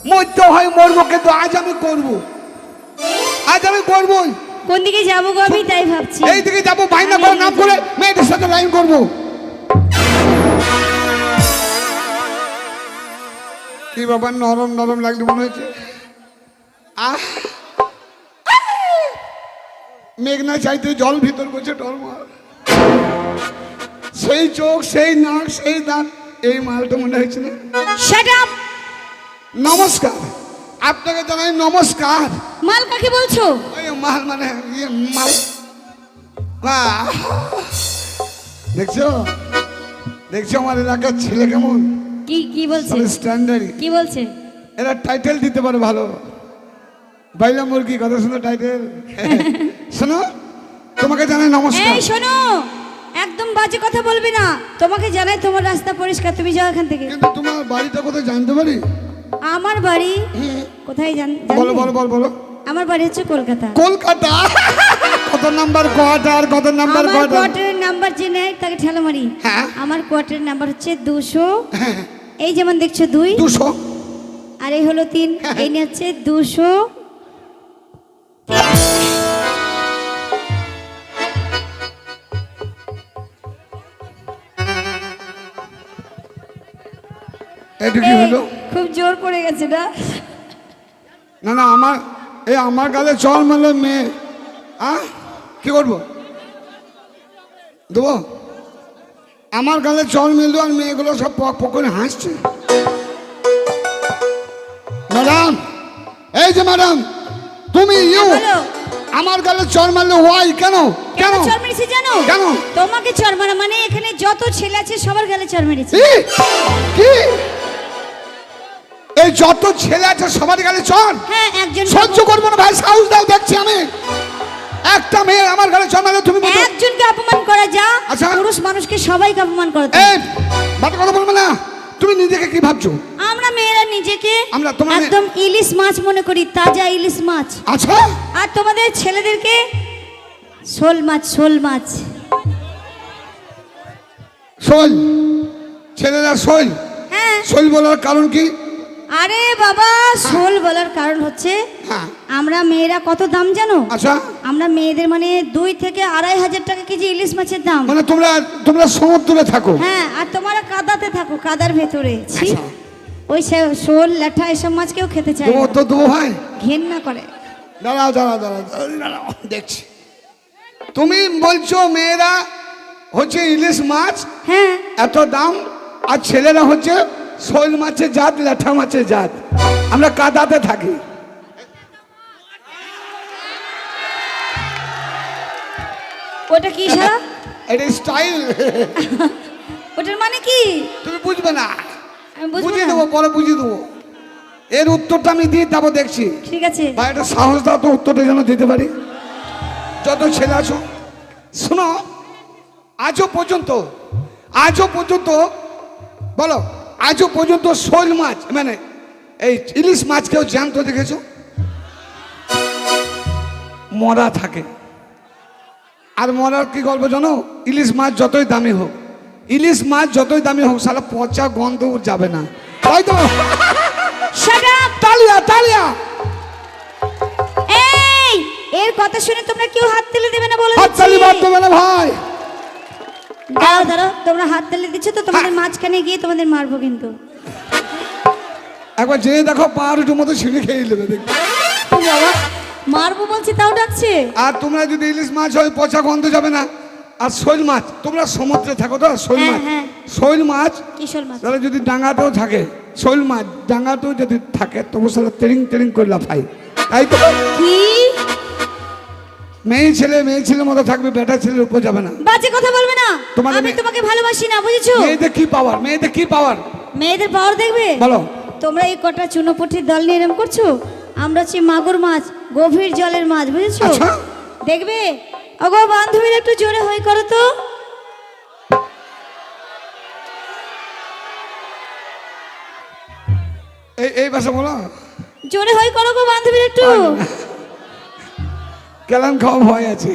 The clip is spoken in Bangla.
মরতে হয় মরবো, কিন্তু আজ আমি করবো, আজ আমি করবোই। কোন দিকে যাবো গো আমি তাই ভাবছি। এই দিকে যাবো, বাইনা করে নাম করে মেয়েদের সাথে লাইন করবো। কি বাবা নরম নরম লাগলো মনে হয়েছে। আহ মেঘনা চাইতে জল ভিতর করছে টলমল, সেই চোখ সেই নাক সেই দাঁত, এই মালটা মনে হয়েছে না। Shut up. নমস্কার, আপনাকে জানাই নমস্কার। মাল কাকে বলছো? ওই মাল মানে মাল। বাহ, দেখছো দেখছো আমার এলাকার ছেলে কেমন কি কি বলছে? স্ট্যান্ডার্ড। কি বলছে? এরা টাইটেল দিতে পারে ভালো। বাইলা মুরগি, কথা শুনো টাইটেল। শোনো, তোমাকে জানাই নমস্কার। এই শোনো, একদম বাজে কথা বলবি না। তোমাকে জানাই তোমার রাস্তা পরিষ্কার, তুমি যাও এখান থেকে। কিন্তু তোমার বাড়িটা কোথায় জানতে পারি? আমার বাড়ি কোথায় বলো বলো বলো বলো। আমার বাড়ি হচ্ছে কলকাতা। কলকাতা? কত নাম্বার কোয়ার্টার, কত নাম্বার আমার কোয়ার্টার? কোয়ার্টারের নাম্বার জেনে তাকে ঠেলা মারি। হ্যাঁ, আমার কোয়ার্টারের নাম্বার হচ্ছে 200। হ্যাঁ, এই যেমন দেখছো 2, 200, আর এই হলো 3, এই নিয়ে হচ্ছে 200। এটা কি হলো? খুব জোর পড়ে গেছে না? না না, আমার গালে চল মারলে মেয়ে কি করবো? দেবো? আমার গালে চল মেললো আর মেয়েগুলো সব পক পক করে হাসছে। ম্যাডাম, এই যে ম্যাডাম, তুমি আমার গালে চল মারলে ওয়াই? কেন কেন চড় মেরেছি জানো? কেন? তোমাকে চড় মারা মানে এখানে যত ছেলে আছে সবার গালে চড় মেরেছি। কি? এই যত ছেলে আছে সবার গালে চড়? হ্যাঁ, একজন সহ্য করবো না ভাই, সাহস দাও। দেখছি আমি একটা মেয়ে আমার গালে চড় মারলে তুমি একজনকে অপমান করা যা, আচ্ছা পুরুষ মানুষকে সবাইকে অপমান করা। এই বাদ কথা বলবে না। তুমি নিজেকে কি ভাবছো? আমরা মেয়েরা নিজেকে আমরা তোমার একদম ইলিশ মাছ মনে করি, তাজা ইলিশ মাছ। আচ্ছা, আর তোমাদের ছেলেদেরকে শোল মাছ, শোল মাছ। শোল? ছেলেরা শোল? হ্যাঁ। শোল বলার কারণ কি? আরে বাবা, শোল বলার কারণ হচ্ছে আমরা মেয়েরা কত দাম জানো? আচ্ছা, আমরা মেয়েদের মানে 2 থেকে 2,500 টাকা কেজি ইলিশ মাছের দাম। মানে তোমরা সমুদ্রে থাকো? হ্যাঁ, আর তোমরা কাদাতে থাকো, কাদার ভেতরে। আচ্ছা। ওই শোল ল্যাঠা এসব মাছ কেউ খেতে চায় না, তো দেবো ভাই, ঘেন্না করে। দাঁড়াও দাঁড়াও দাঁড়াও দাঁড়াও, দেখছি। তুমি বলছো মেয়েরা হচ্ছে ইলিশ মাছ, হ্যাঁ, এত দাম, আর ছেলেরা হচ্ছে শোল মাছের জাত, ল্যাঠা মাছের জাত। আমরা কাদাতে থাকি। ওটা কি সারা? এটা স্টাইল। ওটার মানে কি তুমি বুঝবে না, আমি বুঝবো বুঝিয়ে না। দেবো, পরে বুঝিয়ে দেবো। এর উত্তরটা আমি দিয়ে তারপর দেখছি। ঠিক আছে ভাই, একটা সাহস দাও তো, উত্তরটা যেন দিতে পারি। যত ছেলে আছো শোনো, আজও পর্যন্ত বলো, আজও পর্যন্ত শোল মাছ মানে এই ইলিশ মাছ কেউ জ্যান্ত দেখেছো? মরা থাকে। আর মরার কি গল্প জানো? ইলিশ মাছ যতই দামি হোক, সালা পচা গন্ধ যাবে না, তাই তো? Shut up. তালিয়া তালিয়া। এই এর কথা শুনে তোমরা কেউ হাত তুলে দেবে না বলে হাত তালি বাদ দেবে না ভাই। দাঁড়াও, তোমরা হাত তুলে দিচ্ছ তো, তোমাদের মাঝখানে গিয়ে তোমাদের মারবো কিন্তু। একবার যেয়ে দেখো, পাহাড়ের মতো ছিঁড়ে খেয়ে নেবে দেখবে। ও বাবা, মারবো বলছি তাও ডাকছে। আর তোমরা যদি ইলিশ মাছ হয়, পচা গন্ধ যাবে না। আর শৈল মাছ, তোমরা সমুদ্রে থাকো তো, শৈল মাছ, শৈল মাছ, কিশোর মাছ, তাহলে যদি ডাঙাতেও থাকে, শৈল মাছ ডাঙাতেও যদি থাকে, তবু সারা তেরিং তেরিং করে লাফাই, তাই তো? কি মেয়ে ছেলে মতো থাকবে, বেটা ছেলের উপর যাবে না। বাজে কথা বলবে না, তোমাদের আমি তোমাকে ভালোবাসি না, বুঝেছো? মেয়েদের কি পাওয়ার, মেয়েদের পাওয়ার দেখবে। বলো। তোমরা এই কটা চুনোপুটির দল নিয়ে এরম করছো, আমরা হচ্ছে মাগুর মাছ, গভীর জলের মাছ, বুঝেছো? আচ্ছা। দেখবে। ওগো বান্ধবীরা একটু জোরে হই করো তো। এই ভাষা বলো, জোরে হই করো গো বান্ধবীরা একটু। কেলান খাওয়া ভয় আছে।